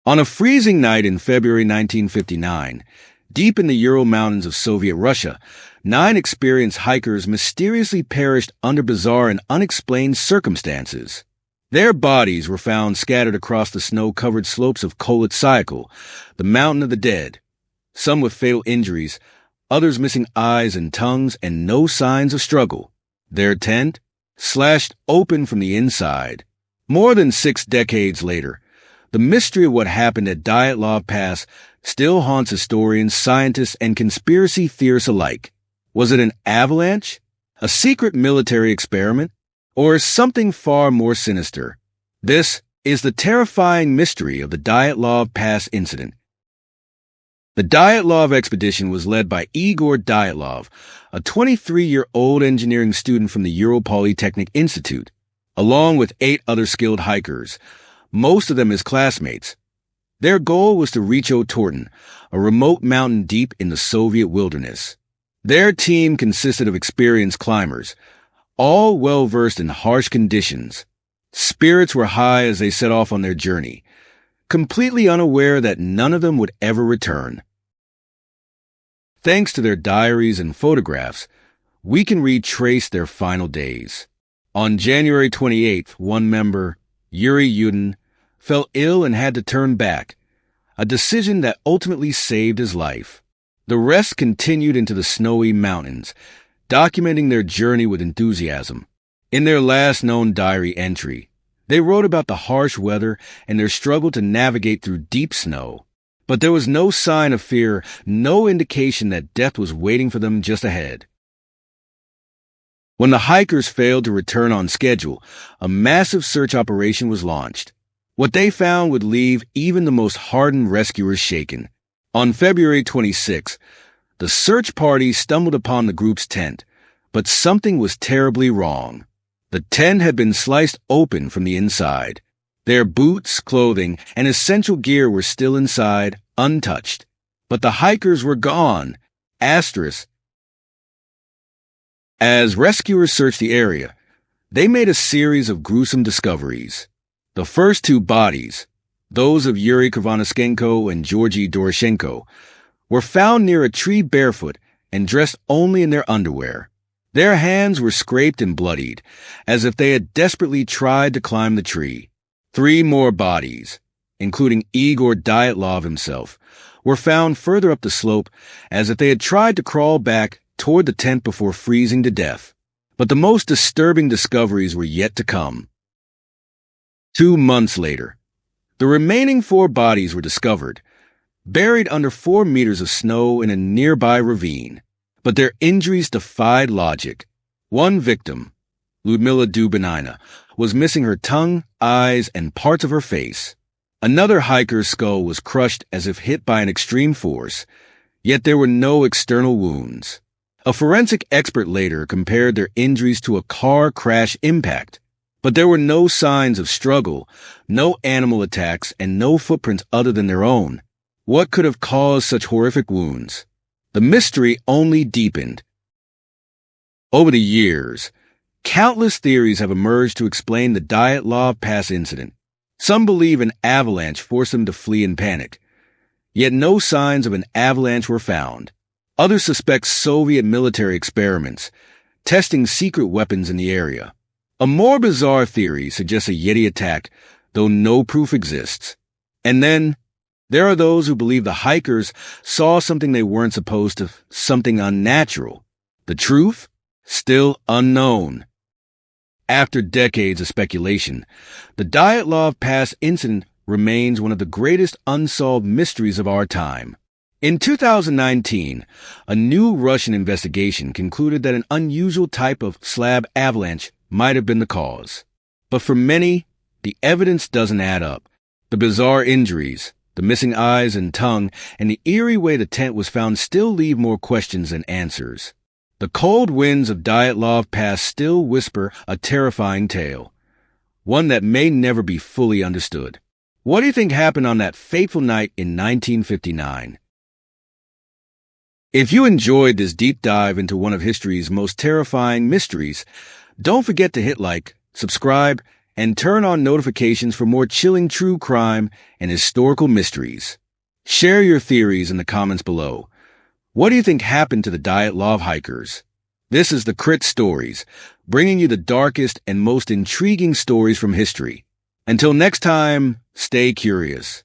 On a freezing night in February 1959, deep in the Ural Mountains of Soviet Russia, 9 experienced hikers mysteriously perished under bizarre and unexplained circumstances. Their bodies were found scattered across the snow-covered slopes of Koletsyakhl, the Mountain of the Dead, some with fatal injuries, others missing eyes and tongues and no signs of struggle. Their tent, slashed open from the inside. More than 6 decades later, the mystery of what happened at Dyatlov Pass still haunts historians, scientists, and conspiracy theorists alike. Was it an avalanche, a secret military experiment, or something far more sinister? This is the terrifying mystery of the Dyatlov Pass Incident. The Dyatlov expedition was led by Igor Dyatlov, a 23-year-old engineering student from the Ural Polytechnic Institute, along with 8 other skilled hikers, most of them his classmates. Their goal was to reach Outrank, a remote mountain deep in the Soviet wilderness. Their team consisted of experienced climbers, all well-versed in harsh conditions. Spirits were high as they set off on their journey, completely unaware that none of them would ever return. Thanks to their diaries and photographs, we can retrace their final days. On January 28th, one member, Ural, fell ill and had to turn back, a decision that ultimately saved his life. The rest continued into the snowy mountains, documenting their journey with enthusiasm. In their last known diary entry, they wrote about the harsh weather and their struggle to navigate through deep snow. But there was no sign of fear, no indication that death was waiting for them just ahead. When the hikers failed to return on schedule, a massive search operation was launched. What they found would leave even the most hardened rescuers shaken. On February 26, the search party stumbled upon the group's tent, but something was terribly wrong. The tent had been sliced open from the inside. Their boots, clothing, and essential gear were still inside, untouched. But the hikers were gone. As rescuers searched the area, they made a series of gruesome discoveries. The first 2 bodies, those of Yuri Krivonischenko and Georgy Doroshenko, were found near a tree barefoot and dressed only in their underwear. Their hands were scraped and bloodied, as if they had desperately tried to climb the tree. 3 more bodies, including Igor Dyatlov himself, were found further up the slope, as if they had tried to crawl back toward the tent before freezing to death. But the most disturbing discoveries were yet to come. 2 months later, the remaining 4 bodies were discovered, buried under 4 meters of snow in a nearby ravine. But their injuries defied logic. One victim, Lyudmila Dubinina, was missing her tongue, eyes, and parts of her face. Another hiker's skull was crushed as if hit by an extreme force, yet there were no external wounds. A forensic expert later compared their injuries to a car crash impact, but there were no signs of struggle, no animal attacks, and no footprints other than their own. What could have caused such horrific wounds? The mystery only deepened. Over the years, countless theories have emerged to explain the Dyatlov Pass incident. Some believe an avalanche forced them to flee in panic, yet no signs of an avalanche were found. Others suspect Soviet military experiments, testing secret weapons in the area. A more bizarre theory suggests a Yeti attack, though no proof exists. And then, there are those who believe the hikers saw something they weren't supposed to, something unnatural. The truth? Still unknown. After decades of speculation, the Dyatlov Pass incident remains one of the greatest unsolved mysteries of our time. In 2019, a new Russian investigation concluded that an unusual type of slab avalanche might have been the cause. But for many, the evidence doesn't add up. The bizarre injuries, the missing eyes and tongue, and the eerie way the tent was found still leave more questions than answers. The cold winds of Dyatlov Pass still whisper a terrifying tale, one that may never be fully understood. What do you think happened on that fateful night in 1959? If you enjoyed this deep dive into one of history's most terrifying mysteries, don't forget to hit like, subscribe, and turn on notifications for more chilling true crime and historical mysteries. Share your theories in the comments below. What do you think happened to the Dyatlov hikers? This is the Crit Stories, bringing you the darkest and most intriguing stories from history. Until next time, stay curious.